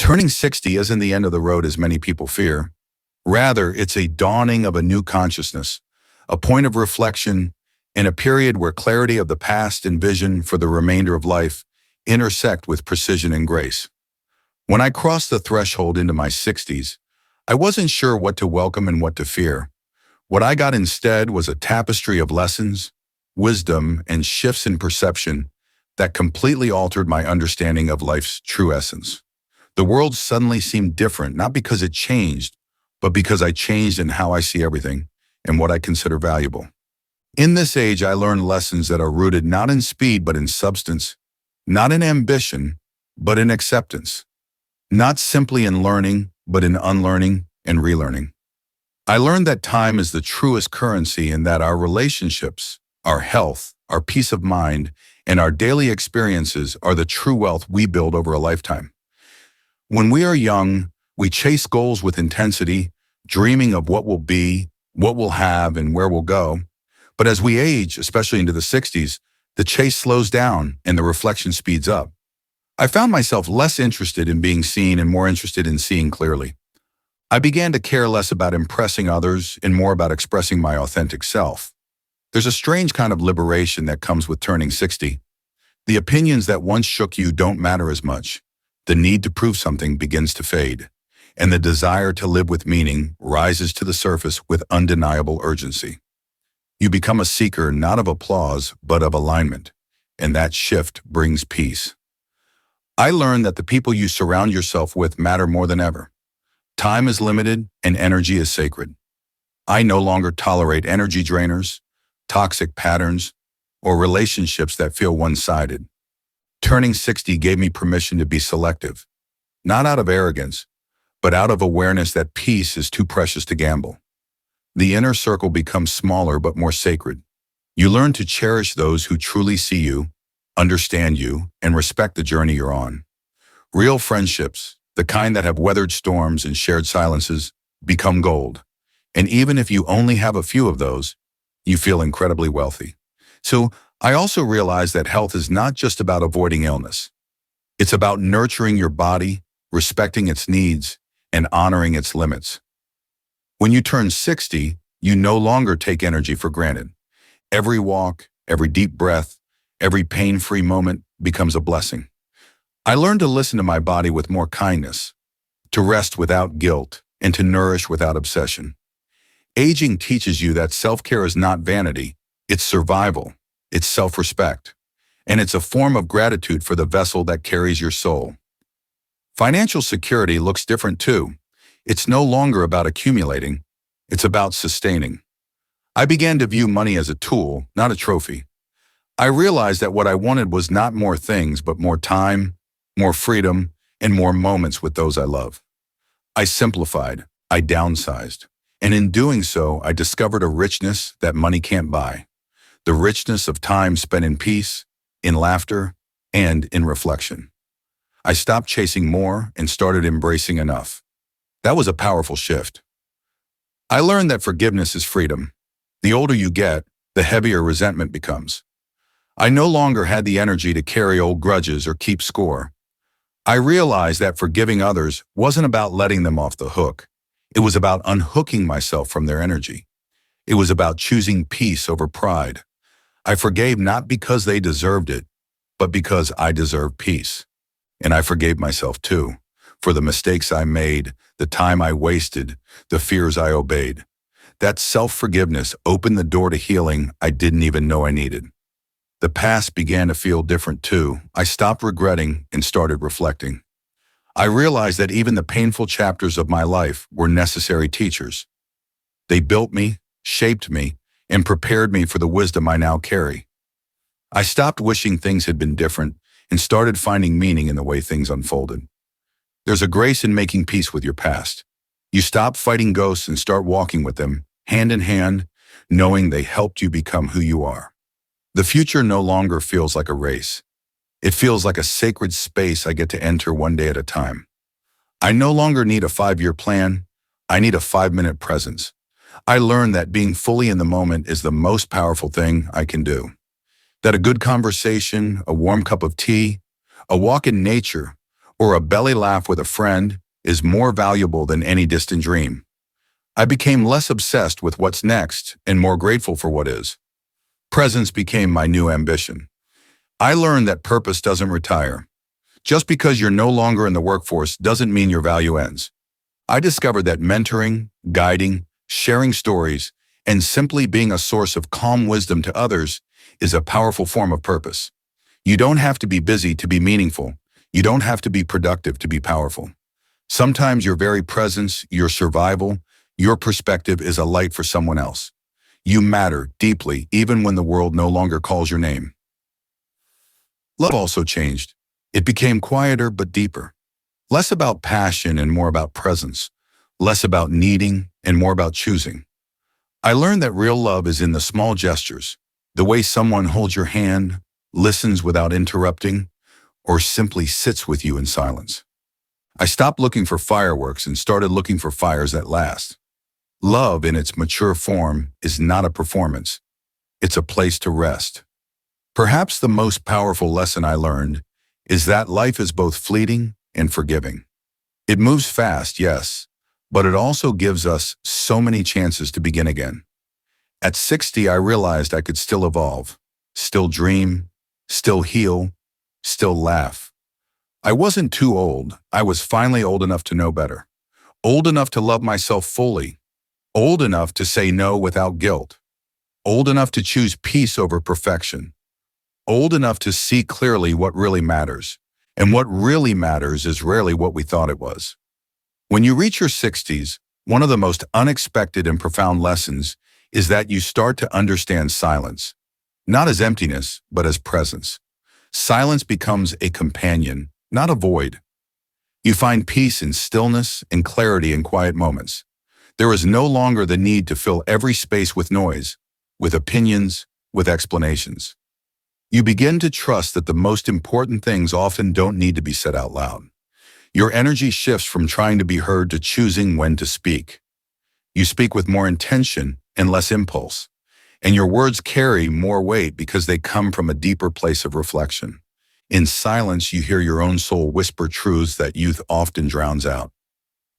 Turning 60 isn't the end of the road as many people fear. Rather, it's a dawning of a new consciousness, a point of reflection, and a period where clarity of the past and vision for the remainder of life intersect with precision and grace. When I crossed the threshold into my 60s, I wasn't sure what to welcome and what to fear. What I got instead was a tapestry of lessons, wisdom, and shifts in perception that completely altered my understanding of life's true essence. The world suddenly seemed different, not because it changed, but because I changed in how I see everything and what I consider valuable. In this age, I learned lessons that are rooted not in speed, but in substance, not in ambition, but in acceptance, not simply in learning, but in unlearning and relearning. I learned that time is the truest currency and that our relationships, our health, our peace of mind, and our daily experiences are the true wealth we build over a lifetime. When we are young, we chase goals with intensity, dreaming of what will be, what we'll have, and where we'll go. But as we age, especially into the 60s, the chase slows down and the reflection speeds up. I found myself less interested in being seen and more interested in seeing clearly. I began to care less about impressing others and more about expressing my authentic self. There's a strange kind of liberation that comes with turning 60. The opinions that once shook you don't matter as much. The need to prove something begins to fade, and the desire to live with meaning rises to the surface with undeniable urgency. You become a seeker not of applause, but of alignment, and that shift brings peace. I learned that the people you surround yourself with matter more than ever. Time is limited and energy is sacred. I no longer tolerate energy drainers, toxic patterns, or relationships that feel one-sided. Turning 60 gave me permission to be selective, not out of arrogance, but out of awareness that peace is too precious to gamble. The inner circle becomes smaller but more sacred. You learn to cherish those who truly see you, understand you, and respect the journey you're on. Real friendships, the kind that have weathered storms and shared silences, become gold. And even if you only have a few of those, you feel incredibly wealthy. So I also realized that health is not just about avoiding illness. It's about nurturing your body, respecting its needs, and honoring its limits. When you turn 60, you no longer take energy for granted. Every walk, every deep breath, every pain-free moment becomes a blessing. I learned to listen to my body with more kindness, to rest without guilt, and to nourish without obsession. Aging teaches you that self-care is not vanity, it's survival, it's self-respect, and it's a form of gratitude for the vessel that carries your soul. Financial security looks different too. It's no longer about accumulating, it's about sustaining. I began to view money as a tool, not a trophy. I realized that what I wanted was not more things, but more time, more freedom, and more moments with those I love. I simplified, I downsized, and in doing so, I discovered a richness that money can't buy. The richness of time spent in peace, in laughter, and in reflection. I stopped chasing more and started embracing enough. That was a powerful shift. I learned that forgiveness is freedom. The older you get, the heavier resentment becomes. I no longer had the energy to carry old grudges or keep score. I realized that forgiving others wasn't about letting them off the hook. It was about unhooking myself from their energy. It was about choosing peace over pride. I forgave not because they deserved it, but because I deserved peace. And I forgave myself too, for the mistakes I made, the time I wasted, the fears I obeyed. That self-forgiveness opened the door to healing I didn't even know I needed. The past began to feel different too. I stopped regretting and started reflecting. I realized that even the painful chapters of my life were necessary teachers. They built me, shaped me, and prepared me for the wisdom I now carry. I stopped wishing things had been different and started finding meaning in the way things unfolded. There's a grace in making peace with your past. You stop fighting ghosts and start walking with them, hand in hand, knowing they helped you become who you are. The future no longer feels like a race. It feels like a sacred space I get to enter one day at a time. I no longer need a 5-year plan. I need a 5-minute presence. I learned that being fully in the moment is the most powerful thing I can do. That a good conversation, a warm cup of tea, a walk in nature, or a belly laugh with a friend is more valuable than any distant dream. I became less obsessed with what's next and more grateful for what is. Presence became my new ambition. I learned that purpose doesn't retire. Just because you're no longer in the workforce doesn't mean your value ends. I discovered that mentoring, guiding, sharing stories, and simply being a source of calm wisdom to others is a powerful form of purpose. You don't have to be busy to be meaningful. You don't have to be productive to be powerful. Sometimes your very presence, your survival, your perspective is a light for someone else. You matter deeply even when the world no longer calls your name. Love also changed. It became quieter but deeper. Less about passion and more about presence. Less about needing and more about choosing. I learned that real love is in the small gestures, the way someone holds your hand, listens without interrupting, or simply sits with you in silence. I stopped looking for fireworks and started looking for fires that last. Love in its mature form is not a performance. It's a place to rest. Perhaps the most powerful lesson I learned is that life is both fleeting and forgiving. It moves fast, yes, but it also gives us so many chances to begin again. At 60, I realized I could still evolve, still dream, still heal, still laugh. I wasn't too old. I was finally old enough to know better. Old enough to love myself fully. Old enough to say no without guilt. Old enough to choose peace over perfection. Old enough to see clearly what really matters. And what really matters is rarely what we thought it was. When you reach your 60s, one of the most unexpected and profound lessons is that you start to understand silence, not as emptiness, but as presence. Silence becomes a companion, not a void. You find peace in stillness and clarity in quiet moments. There is no longer the need to fill every space with noise, with opinions, with explanations. You begin to trust that the most important things often don't need to be said out loud. Your energy shifts from trying to be heard to choosing when to speak. You speak with more intention and less impulse, and your words carry more weight because they come from a deeper place of reflection. In silence, you hear your own soul whisper truths that youth often drowns out.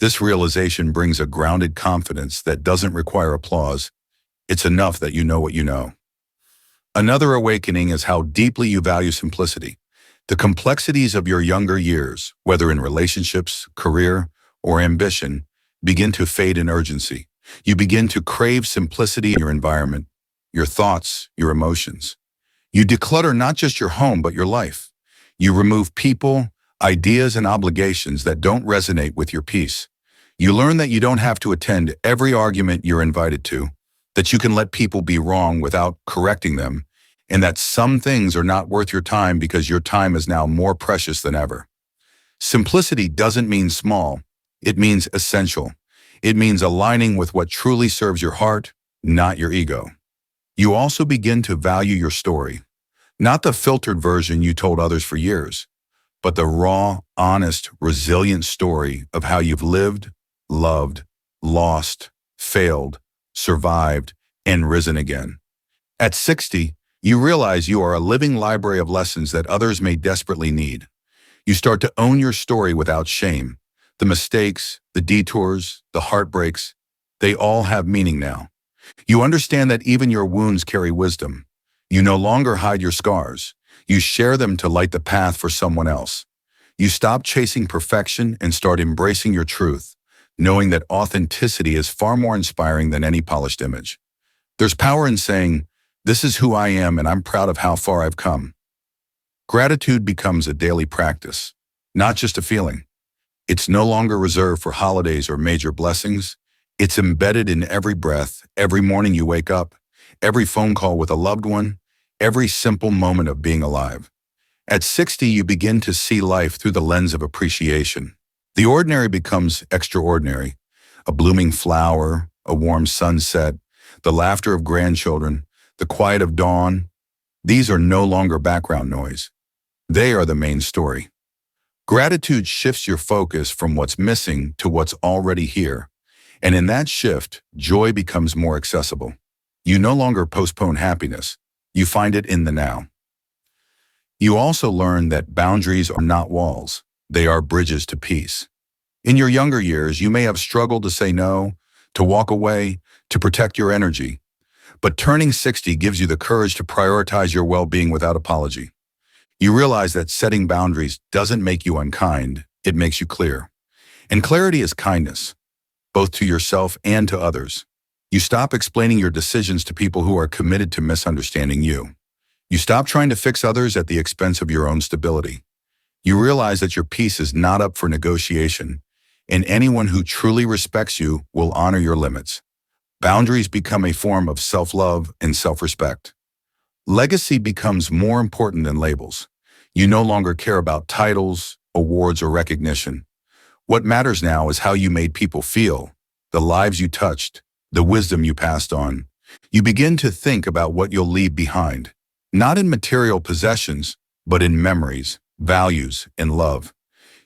This realization brings a grounded confidence that doesn't require applause. It's enough that you know what you know. Another awakening is how deeply you value simplicity. The complexities of your younger years, whether in relationships, career, or ambition, begin to fade in urgency. You begin to crave simplicity in your environment, your thoughts, your emotions. You declutter not just your home, but your life. You remove people, ideas, and obligations that don't resonate with your peace. You learn that you don't have to attend every argument you're invited to, that you can let people be wrong without correcting them, and that some things are not worth your time because your time is now more precious than ever. Simplicity doesn't mean small. It means essential. It means aligning with what truly serves your heart, not your ego. You also begin to value your story, not the filtered version you told others for years, but the raw, honest, resilient story of how you've lived, loved, lost, failed, survived, and risen again. At 60, you realize you are a living library of lessons that others may desperately need. You start to own your story without shame. The mistakes, the detours, the heartbreaks, they all have meaning now. You understand that even your wounds carry wisdom. You no longer hide your scars. You share them to light the path for someone else. You stop chasing perfection and start embracing your truth, knowing that authenticity is far more inspiring than any polished image. There's power in saying, "This is who I am and I'm proud of how far I've come." Gratitude becomes a daily practice, not just a feeling. It's no longer reserved for holidays or major blessings. It's embedded in every breath, every morning you wake up, every phone call with a loved one, every simple moment of being alive. At 60, you begin to see life through the lens of appreciation. The ordinary becomes extraordinary. A blooming flower, a warm sunset, the laughter of grandchildren, the quiet of dawn. These are no longer background noise. They are the main story. Gratitude shifts your focus from what's missing to what's already here. And in that shift, joy becomes more accessible. You no longer postpone happiness. You find it in the now. You also learn that boundaries are not walls. They are bridges to peace. In your younger years, you may have struggled to say no, to walk away, to protect your energy. But turning 60 gives you the courage to prioritize your well-being without apology. You realize that setting boundaries doesn't make you unkind, it makes you clear. And clarity is kindness, both to yourself and to others. You stop explaining your decisions to people who are committed to misunderstanding you. You stop trying to fix others at the expense of your own stability. You realize that your peace is not up for negotiation, and anyone who truly respects you will honor your limits. Boundaries become a form of self-love and self-respect. Legacy becomes more important than labels. You no longer care about titles, awards, or recognition. What matters now is how you made people feel, the lives you touched, the wisdom you passed on. You begin to think about what you'll leave behind, not in material possessions, but in memories, values, and love.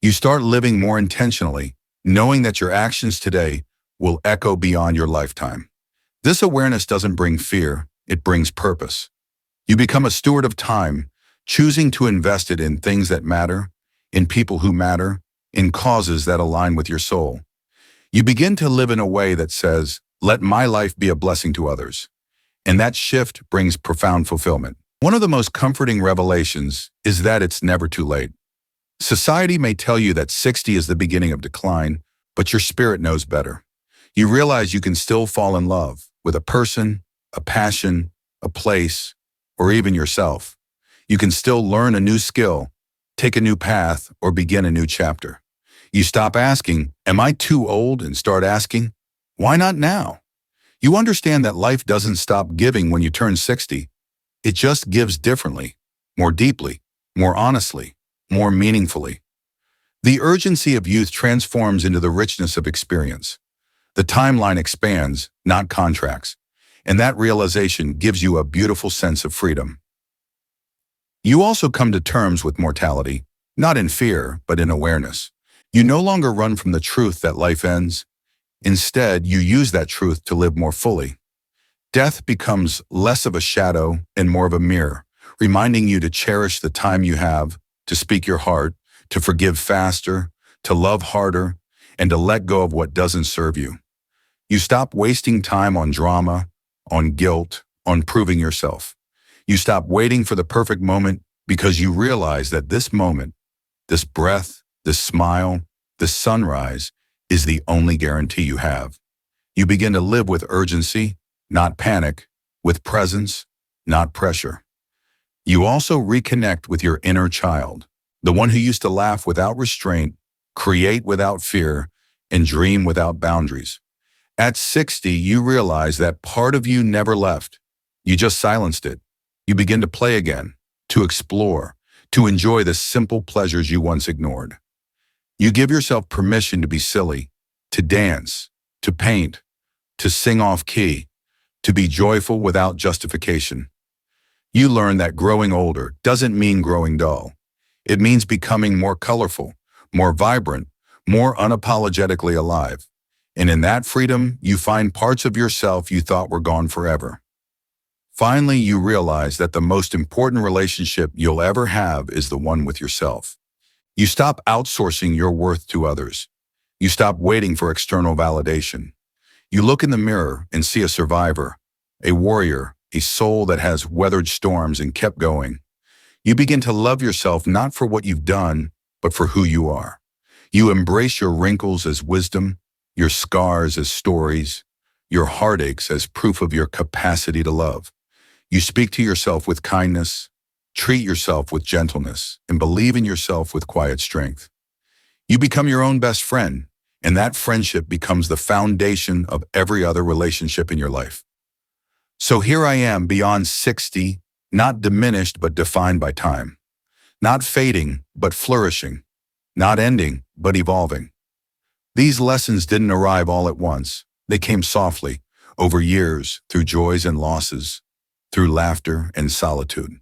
You start living more intentionally, knowing that your actions today will echo beyond your lifetime. This awareness doesn't bring fear, it brings purpose. You become a steward of time, choosing to invest it in things that matter, in people who matter, in causes that align with your soul. You begin to live in a way that says, "Let my life be a blessing to others." And that shift brings profound fulfillment. One of the most comforting revelations is that it's never too late. Society may tell you that 60 is the beginning of decline, but your spirit knows better. You realize you can still fall in love with a person, a passion, a place, or even yourself. You can still learn a new skill, take a new path, or begin a new chapter. You stop asking, "Am I too old?" and start asking, "Why not now?" You understand that life doesn't stop giving when you turn 60. It just gives differently, more deeply, more honestly, more meaningfully. The urgency of youth transforms into the richness of experience. The timeline expands, not contracts, and that realization gives you a beautiful sense of freedom. You also come to terms with mortality, not in fear, but in awareness. You no longer run from the truth that life ends. Instead, you use that truth to live more fully. Death becomes less of a shadow and more of a mirror, reminding you to cherish the time you have, to speak your heart, to forgive faster, to love harder, and to let go of what doesn't serve you. You stop wasting time on drama, on guilt, on proving yourself. You stop waiting for the perfect moment because you realize that this moment, this breath, this smile, this sunrise is the only guarantee you have. You begin to live with urgency, not panic, with presence, not pressure. You also reconnect with your inner child, the one who used to laugh without restraint, create without fear, and dream without boundaries. At 60, you realize that part of you never left. You just silenced it. You begin to play again, to explore, to enjoy the simple pleasures you once ignored. You give yourself permission to be silly, to dance, to paint, to sing off key, to be joyful without justification. You learn that growing older doesn't mean growing dull. It means becoming more colorful, more vibrant, more unapologetically alive. And in that freedom, you find parts of yourself you thought were gone forever. Finally, you realize that the most important relationship you'll ever have is the one with yourself. You stop outsourcing your worth to others. You stop waiting for external validation. You look in the mirror and see a survivor, a warrior, a soul that has weathered storms and kept going. You begin to love yourself not for what you've done, but for who you are. You embrace your wrinkles as wisdom, your scars as stories, your heartaches as proof of your capacity to love. You speak to yourself with kindness, treat yourself with gentleness, and believe in yourself with quiet strength. You become your own best friend, and that friendship becomes the foundation of every other relationship in your life. So here I am beyond 60, not diminished but defined by time, not fading but flourishing, not ending but evolving. These lessons didn't arrive all at once. They came softly, over years, through joys and losses, through laughter and solitude.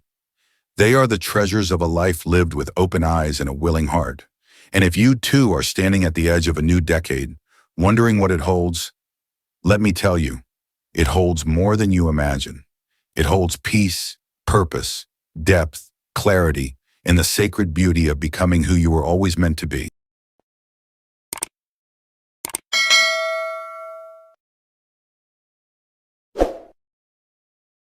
They are the treasures of a life lived with open eyes and a willing heart. And if you too are standing at the edge of a new decade, wondering what it holds, let me tell you, it holds more than you imagine. It holds peace, purpose, depth, clarity, in the sacred beauty of becoming who you were always meant to be.